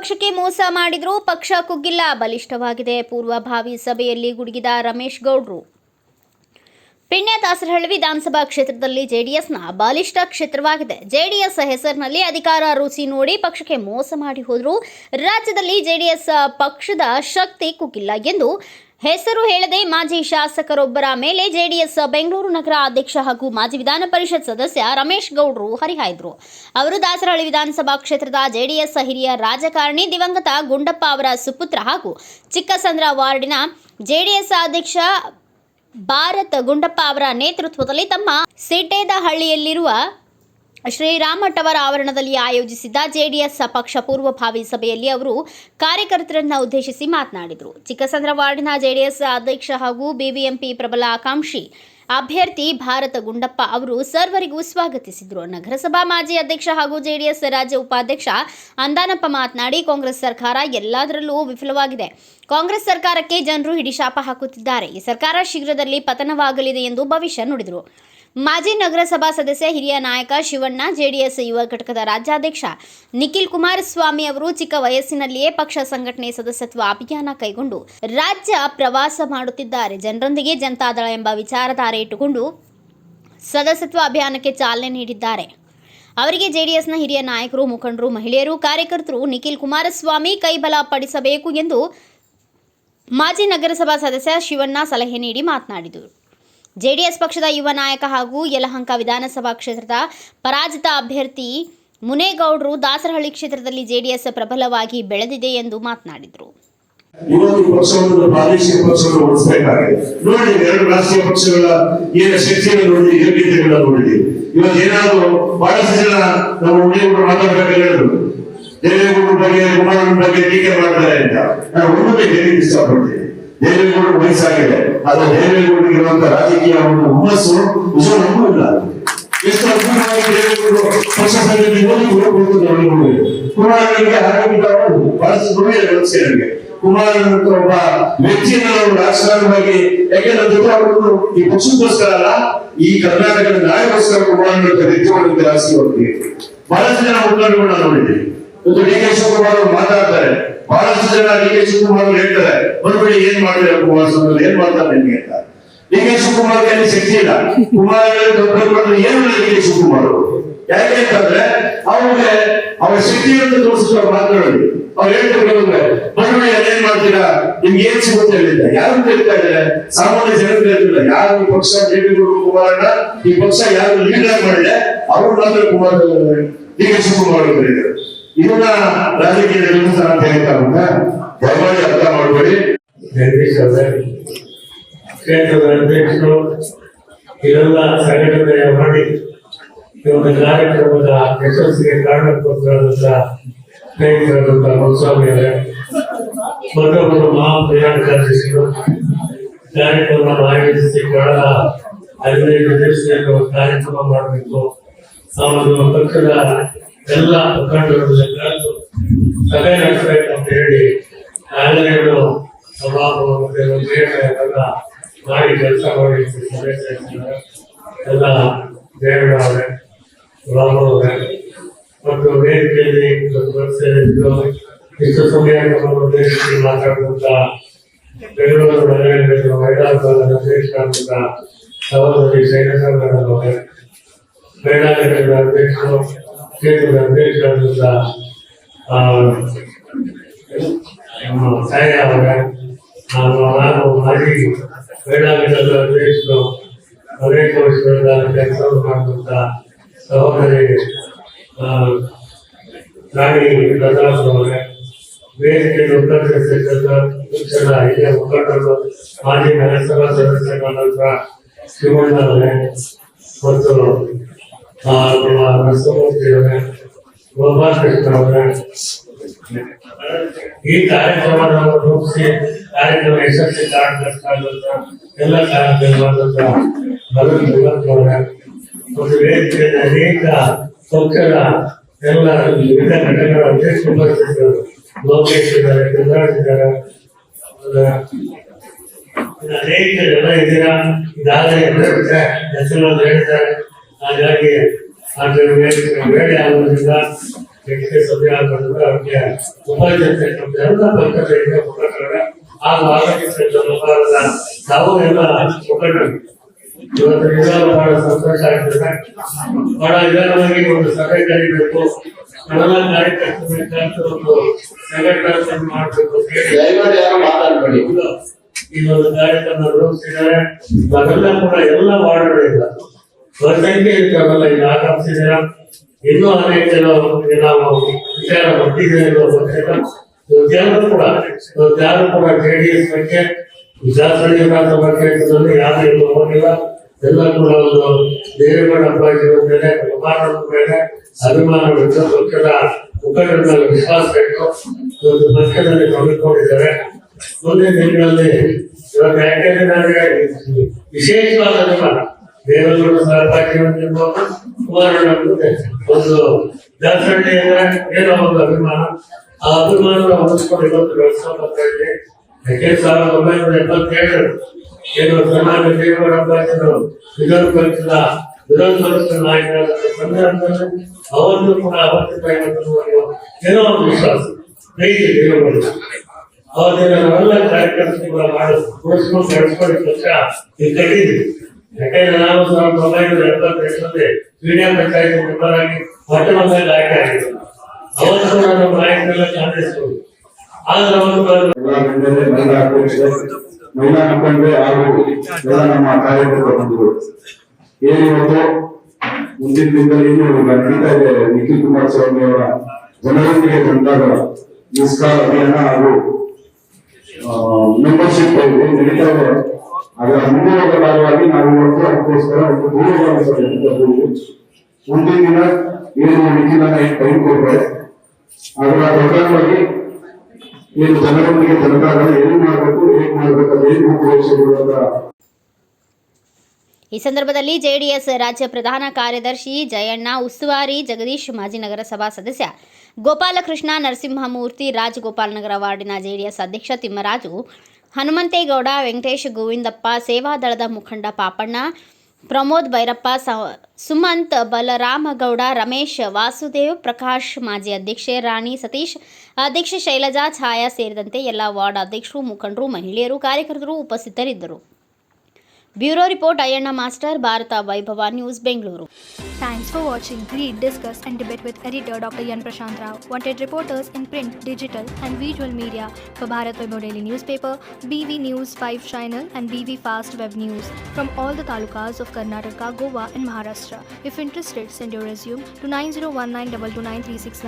ಪಕ್ಷಕ್ಕೆ ಮೋಸ ಮಾಡಿದ್ರು, ಪಕ್ಷ ಕುಗ್ಗಿಲ್ಲ, ಬಲಿಷ್ಠವಾಗಿದೆ. ಪೂರ್ವಭಾವಿ ಸಭೆಯಲ್ಲಿ ಗುಡುಗಿದ ರಮೇಶ್ ಗೌಡ್ರು. ಪಿಣ್ಯ ದಾಸರಹಳ್ಳಿ ವಿಧಾನಸಭಾ ಕ್ಷೇತ್ರದಲ್ಲಿ ಜೆಡಿಎಸ್ನ ಬಲಿಷ್ಠ ಕ್ಷೇತ್ರವಾಗಿದೆ. ಜೆಡಿಎಸ್ ಹೆಸರಿನಲ್ಲಿ ಅಧಿಕಾರ ರುಚಿ ನೋಡಿ ಪಕ್ಷಕ್ಕೆ ಮೋಸ ಮಾಡಿ ಹೋದ್ರು. ರಾಜ್ಯದಲ್ಲಿ ಜೆಡಿಎಸ್ ಪಕ್ಷದ ಶಕ್ತಿ ಕುಗ್ಗಿಲ್ಲ ಎಂದು ಹೆಸರು ಹೇಳದೆ ಮಾಜಿ ಶಾಸಕರೊಬ್ಬರ ಮೇಲೆ ಜೆಡಿಎಸ್ ಬೆಂಗಳೂರು ನಗರ ಅಧ್ಯಕ್ಷ ಹಾಗೂ ಮಾಜಿ ವಿಧಾನ ಪರಿಷತ್ ಸದಸ್ಯ ರಮೇಶ್ ಗೌಡ್ರು ಹರಿಹಾಯ್ದರು. ಅವರು ದಾಸರಹಳ್ಳಿ ವಿಧಾನಸಭಾ ಕ್ಷೇತ್ರದ ಜೆಡಿಎಸ್ ಹಿರಿಯ ರಾಜಕಾರಣಿ ದಿವಂಗತ ಗುಂಡಪ್ಪ ಅವರ ಸುಪುತ್ರ ಹಾಗೂ ಚಿಕ್ಕಸಂದ್ರ ವಾರ್ಡಿನ ಜೆಡಿಎಸ್ ಅಧ್ಯಕ್ಷ ಭಾರತ್ ಗುಂಡಪ್ಪ ಅವರ ನೇತೃತ್ವದಲ್ಲಿ ತಮ್ಮ ಸಿಟೇದಹಳ್ಳಿಯಲ್ಲಿರುವ ಶ್ರೀರಾಮ ಟವರ್ ಆವರಣದಲ್ಲಿ ಆಯೋಜಿಸಿದ್ದ ಜೆಡಿಎಸ್ ಪಕ್ಷ ಪೂರ್ವಭಾವಿ ಸಭೆಯಲ್ಲಿ ಅವರು ಕಾರ್ಯಕರ್ತರನ್ನು ಉದ್ದೇಶಿಸಿ ಮಾತನಾಡಿದರು. ಚಿಕ್ಕಸಂದ್ರ ವಾರ್ಡಿನ ಜೆಡಿಎಸ್ ಅಧ್ಯಕ್ಷ ಹಾಗೂ ಬಿಬಿಎಂಪಿ ಪ್ರಬಲ ಆಕಾಂಕ್ಷಿ ಅಭ್ಯರ್ಥಿ ಭಾರತ ಗುಂಡಪ್ಪ ಅವರು ಸರ್ವರಿಗೂ ಸ್ವಾಗತಿಸಿದರು. ನಗರಸಭಾ ಮಾಜಿ ಅಧ್ಯಕ್ಷ ಹಾಗೂ ಜೆಡಿಎಸ್ ರಾಜ್ಯ ಉಪಾಧ್ಯಕ್ಷ ಅಂದಾನಪ್ಪ ಮಾತನಾಡಿ, ಕಾಂಗ್ರೆಸ್ ಸರ್ಕಾರ ಎಲ್ಲದರಲ್ಲೂ ವಿಫಲವಾಗಿದೆ. ಕಾಂಗ್ರೆಸ್ ಸರ್ಕಾರಕ್ಕೆ ಜನರು ಹಿಡಿಶಾಪ ಹಾಕುತ್ತಿದ್ದಾರೆ. ಈ ಸರ್ಕಾರ ಶೀಘ್ರದಲ್ಲಿ ಪತನವಾಗಲಿದೆ ಎಂದು ಭವಿಷ್ಯ ನುಡಿದರು. ಮಾಜಿ ನಗರಸಭಾ ಸದಸ್ಯ ಹಿರಿಯ ನಾಯಕ ಶಿವಣ್ಣ, ಜೆಡಿಎಸ್ ಯುವ ಘಟಕದ ರಾಜ್ಯಾಧ್ಯಕ್ಷ ನಿಖಿಲ್ ಕುಮಾರಸ್ವಾಮಿ ಅವರು ಚಿಕ್ಕ ವಯಸ್ಸಿನಲ್ಲಿಯೇ ಪಕ್ಷ ಸಂಘಟನೆ ಸದಸ್ಯತ್ವ ಅಭಿಯಾನ ಕೈಗೊಂಡು ರಾಜ್ಯ ಪ್ರವಾಸ ಮಾಡುತ್ತಿದ್ದಾರೆ. ಜನರೊಂದಿಗೆ ಜನತಾದಳ ಎಂಬ ವಿಚಾರಧಾರೆ ಇಟ್ಟುಕೊಂಡು ಸದಸ್ಯತ್ವ ಅಭಿಯಾನಕ್ಕೆ ಚಾಲನೆ ನೀಡಿದ್ದಾರೆ. ಅವರಿಗೆ ಜೆಡಿಎಸ್ನ ಹಿರಿಯ ನಾಯಕರು, ಮುಖಂಡರು, ಮಹಿಳೆಯರು, ಕಾರ್ಯಕರ್ತರು ನಿಖಿಲ್ ಕುಮಾರಸ್ವಾಮಿ ಕೈಬಲ ಪಡಿಸಬೇಕು ಎಂದು ಮಾಜಿ ನಗರಸಭಾ ಸದಸ್ಯ ಶಿವಣ್ಣ ಸಲಹೆ ನೀಡಿ ಮಾತನಾಡಿದರು. ಜೆಡಿಎಸ್ ಪಕ್ಷದ ಯುವ ನಾಯಕ ಹಾಗೂ ಯಲಹಂಕ ವಿಧಾನಸಭಾ ಕ್ಷೇತ್ರದ ಪರಾಜಿತ ಅಭ್ಯರ್ಥಿ ಮುನೇಗೌಡರು ದಾಸರಹಳ್ಳಿ ಕ್ಷೇತ್ರದಲ್ಲಿ ಜೆಡಿಎಸ್ ಪ್ರಬಲವಾಗಿ ಬೆಳೆದಿದೆ ಎಂದು ಮಾತನಾಡಿದರು. ಇವತ್ತು ಪಕ್ಷವನ್ನು ಪ್ರಾದೇಶಿಕ ಪಕ್ಷವನ್ನು ಉಳಿಸಬೇಕಾಗಿದೆ. ನೋಡಿ, ಎರಡು ರಾಷ್ಟ್ರೀಯ ಪಕ್ಷಗಳ ಏನು ಶಕ್ತಿಯನ್ನು ನೋಡಿದ್ವಿ, ಯೋಗ್ಯತೆಗಳನ್ನ ನೋಡಿದ್ವಿ. ಇವತ್ತು ಏನಾದ್ರು ಬಹಳಷ್ಟು ಜನ ನಮ್ಮ ಮುನೇಗೌಡರು ಮಾತಾಡಬೇಕಾಗಿ ಹೇಳಿದ್ರು, ದೇವೇಗೌಡರ ಬಗ್ಗೆ, ಕುಮಾರನ ಬಗ್ಗೆ ಟೀಕೆ ಮಾಡ್ತಾರೆ ಅಂತ. ನಾನು ಒಮ್ಮೆ ಹೇಳಿ ಇಷ್ಟಪಡ್ತೀನಿ. ದೇವೇಗೌಡರು ವಯಸ್ಸಾಗಿದೆ, ಆದ್ರೆ ದೇವೇಗೌಡರಿಗೆ ಇರುವಂತಹ ರಾಜಕೀಯ ಒಂದು ಹುಮ್ಮಸ್ಸು ನಿಜವೂ ಇಲ್ಲ. ಎಷ್ಟು ಅದ್ಭುತವಾಗಿ ದೇವೇಗೌಡರು ಪಕ್ಷ ಸಂಘಟನೆ ಕುಮಾರನಿಗೆ ಆರೋಗ್ಯ ಬಹಳಷ್ಟು ದುಡಿಮೆ ವ್ಯವಸ್ಥೆ ನನಗೆ ಕುಮಾರನಂತ ಒಬ್ಬ ವ್ಯಕ್ತಿಯನ್ನು ನಾವು ರಾಜಕಾರಣವಾಗಿ, ಯಾಕೆಂದ್ರೆ ಜೊತೆ ಅವರು ಈ ಪಕ್ಷಕ್ಕೋಸ್ಕರ ಅಲ್ಲ, ಈ ಕರ್ನಾಟಕದ ನಾಯಕೋಸ್ಕರ ಕುಮಾರನಂತ ವ್ಯಕ್ತಿಗಳನ್ನು ರಾಜಕೀಯ ಬಹಳಷ್ಟು ಜನ ಮುಖಂಡರುಗಳನ್ನ ನೋಡಿದ್ದೀವಿ. ಇವತ್ತು ಡಿ ಕೆ ಶಿವಕುಮಾರ್ ಅವರು ಮಾತಾಡ್ತಾರೆ, ಬಹಳಷ್ಟು ಜನ ಡಿ ಕೆ ಶಿವಕುಮಾರ್ ಅವರು ಹೇಳ್ತಾರೆ, ಬರ್ಬೇಡಿ ಏನ್ ಮಾಡಿದ್ರೆ ಕುಮಾರಸ್ವಾಮಿ ಏನ್ ಮಾಡ್ತಾರೆ ನಿಮ್ಗೆ ಅಂತ. ಡಿ ಕೆ ಶಿವಕುಮಾರ್ ಅಲ್ಲಿ ಶಕ್ತಿ ಇಲ್ಲ. ಕುಮಾರ ಏನು ಡಿ ಕೆ ಶಿವಕುಮಾರ್ ಅವರು ಯಾಕೆ ಅಂತಂದ್ರೆ ಅವ್ರಿಗೆ ಅವರ ಶಕ್ತಿಯನ್ನು ತೋರಿಸುವ ಮಾತುಗಳಲ್ಲಿ ಅವ್ರು ಹೇಳ್ತಿರ್ಬೇಕಂದ್ರೆ, ಬರ್ಬೇಡಿ ಅದೇನ್ ಮಾಡ್ತೀರಾ, ನಿಮ್ಗೆ ಏನ್ ಸಿಗುತ್ತೆ ಹೇಳಿಲ್ಲ. ಯಾರು ಹೇಳ್ತಾ ಇದ್ದಾರೆ, ಸಾಮಾನ್ಯ ಜನರು ಹೇಳ್ತಿಲ್ಲ. ಯಾರು ಈ ಪಕ್ಷ ದೇವೇಗೌಡರು ಕುಮಾರಣ್ಣ ಈ ಪಕ್ಷ ಯಾರು ಲೀಡರ್ ಮಾಡಿದೆ ಅವರು ಮಾತ್ರ ಕುಮಾರ್ ಡಿ ಕೆ ಶಿವಕುಮಾರ್ ಅವರು ಹೇಳಿದ್ದಾರೆ. ಇದನ್ನ ರಾಜಕೀಯದಲ್ಲಿ ಅಂತ ಹೇಳ್ತಾರೆ, ದಯಮಾಡಿ ಅರ್ಥ ಮಾಡಬೇಡಿ. ಕ್ಷೇತ್ರದ ಅಧ್ಯಕ್ಷರು ಇದೆಲ್ಲ ಸಂಘಟನೆ ಮಾಡಿ ಈ ಒಂದು ಕಾರ್ಯಕ್ರಮದ ಯಶಸ್ಸಿಗೆ ಕಾರಣಕರ್ತರಾದಂತಹ ಸ್ನೇಹಿತರಾದಂತಹ ಮುನ್ಸ್ವಾಮಿ ಅವರೇ, ಮತ್ತೊಬ್ಬರು ಮಹಾಪ್ರಯಾಣ ಕಾರ್ಯದರ್ಶಿಗಳು ಕಾರ್ಯಕ್ರಮ ಆಯೋಜಿಸಿ ಕಳೆದ 15 ದಿವಸದಲ್ಲಿ ಕಾರ್ಯಕ್ರಮ ಮಾಡಬೇಕು. ಆ ಒಂದು ಪಕ್ಷದ ಎಲ್ಲ ಮುಖಂಡರು ಸಭೆ ನಡೆಸಬೇಕು ಅಂತ ಹೇಳಿ ನಾಳೆಗಳು ಮಾಡಿ ಕೆಲಸ ಮಾಡಿ ಎಲ್ಲ ದೇವರವರೇ, ರಾಮರವರೇ ಮತ್ತು ವೇದಿಕೆಯಲ್ಲಿ ಇಷ್ಟು ಸಮಯ ಉದ್ದೇಶಿಸಿ ಮಾತಾಡುವಂತ ಬೆಂಗಳೂರು ನಗರ ಮಹಿಳಾ ಅಧ್ಯಕ್ಷರಾದಂತ ಸಹೋದರಿ ಶೈಲಸಂಗರವರೇ, ಮಹಿಳಾಘಟಕದ ಅಧ್ಯಕ್ಷರು, ಕ್ಷೇತ್ರದ ಅಧ್ಯಕ್ಷರಾದಂತ ಸಾಯ ಅವರೇ, ನಾನು ಮಾಜಿ ಮಹಿಳಾಘಟಕದ ಅಧ್ಯಕ್ಷರು, ಅನೇಕ ವರ್ಷಗಳ ಕೆಲಸವನ್ನು ಮಾಡುವಂತ ಸಹೋದರಿ ರಾಣಿ ಪ್ರತಾಪ್ ಅವರೇ, ವೇದಿಕೆಯಲ್ಲಿ ಉತ್ತರಿಸಿದ ಹಿರಿಯ ಮುಖಂಡರು, ಮಾಜಿ ನಗರಸಭಾ ಸದಸ್ಯರಾದಂತಹ ಶಿವಣ್ಣ ಅವರೇ ಮತ್ತು ನರಸಿಂಹಮೂರ್ತಿ ಅವರೇ, ಗೋಪಾಲಕೃಷ್ಣ ಅವರೇ, ಈ ಕಾರ್ಯಕ್ರಮವನ್ನು ರೂಪಿಸಿ ಕಾರ್ಯಕ್ರಮ ಯಶಸ್ವಿ ಕಾರಣಕರ್ತ ಎಲ್ಲ ಕಾರ್ಯಕ್ರಮವಾದಂತ ಅವರೇ ಮತ್ತು ವೇದಿಕೆಯಲ್ಲಿ ಅನೇಕ ಪಕ್ಷದ ಎಲ್ಲ ವಿವಿಧ ಘಟಕಗಳ ಅಧ್ಯಕ್ಷರು ಲೋಕೇಶ್ ಇದ್ದಾರೆ, ಚಂದ್ರಾಜ್ ಇದ್ದಾರೆ, ಅನೇಕ ಜನ ಇದ್ದೀರಾ. ಇದಾಗಲೇ ಹೆಸರು ಹೇಳಿದ್ದಾರೆ. ಹಾಗಾಗಿ ವೇಳೆ ಆಗೋದ್ರಿಂದ ವ್ಯಕ್ತಿ ಸಭೆ ಆಗಿರೋದ್ರಿಂದ ಅವ್ರಿಗೆ ಉಪಾಧ್ಯಕ್ಷ ಎಲ್ಲ ಪಕ್ಷದಿಂದ ಮುಖಂಡರ ಹಾಗೂ ಆಗಮಿಸಿದ ಮುಖಾಂತರ ನಾವು ಎಲ್ಲ ಮುಖಂಡರು ಇವತ್ತು ನಿಜವಾಗ್ಲೂ ಬಹಳ ಸಂತೋಷ ಆಗ್ತದೆ. ಬಹಳ ನಿಧಾನವಾಗಿ ಒಂದು ಸಭೆ ಕರಿಬೇಕು, ನಾವೆಲ್ಲ ಕಾರ್ಯಕರ್ತರು ಒಂದು ಸಂಘಟನೆ ಮಾಡಬೇಕು ಅಂತ ಹೇಳಿ ದಯಮಾಡಿ ಯಾರು ಮಾತಾಡಬೇಡಿ. ಈ ಒಂದು ಕಾರ್ಯಕ್ರಮ ರೂಪಿಸಿದ್ದಾರೆ. ಅವೆಲ್ಲ ಕೂಡ ಎಲ್ಲ ವಾರ್ಡ್ಗಳಿಂದ ಸಂಖ್ಯೆ ಇರ್ತವಲ್ಲ ಈಗ ಆಗಮಿಸಿದ್ದೀರಾ. ಇನ್ನೂ ಅನೇಕ ನಾವು ವಿಚಾರ ಹೊಂದಿದ್ದೇವೆ ಯಾರು ಕೂಡ ಜೆಡಿಎಸ್ ಬಗ್ಗೆ ವಿಧಾನಸಭೆ ಬಗ್ಗೆ ಯಾರು ಹೋಗಿಲ್ಲ. ಎಲ್ಲ ಕೂಡ ಒಂದು ದೇವೇಗೌಡ ಅಪ್ಪಾಜಿಯವರ ಮೇಲೆ ಕುಮಾರವ್ರ ಮೇಲೆ ಅಭಿಮಾನ ಪಕ್ಷದ ಮುಖಂಡರ ಮೇಲೆ ವಿಶ್ವಾಸ ಇಟ್ಟು ಒಂದು ಪಕ್ಷದಲ್ಲಿ ತೊಡಗಿಕೊಂಡಿದ್ದಾರೆ. ಮುಂದಿನ ದಿನಗಳಲ್ಲಿ ಇವಾಗ ಯಾಕೆಂದ್ರೆ ನನಗೆ ವಿಶೇಷವಾದ ಅಭಿಮಾನ ದೇವೇಗೌಡ ಸಹಪಾಠಿರ್ಬೋದು, ಕುಮಾರಣ್ಣ ಒಂದು ದಾಸಹಳ್ಳಿ ಅಂದ್ರೆ ಏನೋ ಒಂದು ಅಭಿಮಾನ. ಆ ಅಭಿಮಾನ ಹೊಂದಿಸ್ಕೊಂಡು ಇವತ್ತು ಬೆಳೆಸ್ಕೊಂಡ್ಬರ್ತಾಯಿದೆ. ಯಾಕೆ 1977 ಏನು ಸನ್ಮಾನ್ಯ ದೇವೇಗೌಡ ಅಪ್ಪಾಜಿಯವರು ವಿಧಾನ ಪರಿಷದ ನಾಯಕರಾದ ಸಂದರ್ಭದಲ್ಲಿ ಅವತ್ತು ಕೂಡ ಅವತ್ತಿನ ಏನೋ ಒಂದು ವಿಶ್ವಾಸ ಪ್ರೀತಿ ದೇವೇಗೌಡ ಅವತ್ತಿನ ನಾವೆಲ್ಲ ಕಾರ್ಯಕರ್ತರು ಕೂಡ ಮಾಡಿ ಕೂಡಿಸ್ಕೊಂಡು ಬೆಳೆಸ್ಕೊಂಡು ಪಕ್ಷ ಈ ಕಟ್ಟಿದ್ವಿ. ಯಾಕಂದ್ರೆ ನಾವು 1978 ಪೀಡಿಯಾ ಪಂಚಾಯತ್ ಮೆಂಬರಾಗಿ ಮೊಟ್ಟ ಮೊದಲ ಆಯ್ಕೆ ಆಗಿದ್ದು. ಅವತ್ತು ನಮ್ಮ ನಾಯಕರೆಲ್ಲ ಕಾಂಗ್ರೆಸ್ ಆದ್ರೆ ಮಹಿಳಾ ಮುಖಂಡರು ಹಾಗೂ ಎಲ್ಲ ನಮ್ಮ ಕಾರ್ಯಕರ್ತರ ಬಂಧುಗಳು ಏನಿವತ್ತು ಮುಂದಿನ ದಿನದಲ್ಲಿ ನಡೀತಾ ಇದೆ ನಿಖಿಲ್ ಕುಮಾರಸ್ವಾಮಿ ಅವರ ಜನರೊಂದಿಗೆ ಜನತಾದಳ ಮಿಸ್ಕಾಲ್ ಅಭಿಯಾನ ಹಾಗೂ ಮೆಂಬರ್ಶಿಪ್ ನಡೀತಾ ಇದೆ. ಅದರ ಮುಂದುವರೆದ ಭಾಗವಾಗಿ ನಾವು ಇವತ್ತು ಅದಕ್ಕೋಸ್ಕರ ಒಂದು ದೂರವಾಣಿ ಸಭೆ ಮುಂದಿನ ದಿನ ಏನು ನಿಖಿಲನ್ನ ಟೈಮ್ ಕೊಟ್ಟರೆ ಅದರ ಪ್ರಧಾನವಾಗಿ ಏನು ಜನರೊಂದಿಗೆ ಜನತಾದಳ ಏನು ಮಾಡಬೇಕು ಹೇಗೆ ಮಾಡಬೇಕು ಅದೇನು ಉಪಯೋಗಿಸಿಕೊಳ್ಳುವ. ಈ ಸಂದರ್ಭದಲ್ಲಿ ಜೆಡಿಎಸ್ ರಾಜ್ಯ ಪ್ರಧಾನ ಕಾರ್ಯದರ್ಶಿ ಜಯಣ್ಣ, ಉಸ್ತುವಾರಿ ಜಗದೀಶ್, ಮಾಜಿ ನಗರಸಭಾ ಸದಸ್ಯ ಗೋಪಾಲಕೃಷ್ಣ, ನರಸಿಂಹಮೂರ್ತಿ, ರಾಜಗೋಪಾಲನಗರ ವಾರ್ಡಿನ ಜೆಡಿಎಸ್ ಅಧ್ಯಕ್ಷ ತಿಮ್ಮರಾಜು, ಹನುಮಂತೇಗೌಡ, ವೆಂಕಟೇಶ್, ಗೋವಿಂದಪ್ಪ, ಸೇವಾದಳದ ಮುಖಂಡ ಪಾಪಣ್ಣ, ಪ್ರಮೋದ್ ಭೈರಪ್ಪ, ಸುಮಂತ್, ಬಲರಾಮಗೌಡ, ರಮೇಶ್, ವಾಸುದೇವ್, ಪ್ರಕಾಶ್, ಮಾಜಿ ಅಧ್ಯಕ್ಷೆ ರಾಣಿ, ಸತೀಶ್, ಅಧ್ಯಕ್ಷೆ ಶೈಲಜಾ, ಛಾಯಾ ಸೇರಿದಂತೆ ಎಲ್ಲ ವಾರ್ಡ್ ಅಧ್ಯಕ್ಷರು, ಮುಖಂಡರು, ಮಹಿಳೆಯರು, ಕಾರ್ಯಕರ್ತರು ಉಪಸ್ಥಿತರಿದ್ದರು. Bureau report Ayyanna master, Bharata Vaibhava news, Bengaluru. Thanks for watching. Read, discuss and debate with editor Dr. Yan Prashant Rao. Wanted reporters in print, digital and visual media for Bharat Vaibhav Daily Newspaper, BV News 5 Channel and BV Fast Web News from all the talukas of Karnataka, Goa and Maharashtra. If interested, send your resume to 9019229369.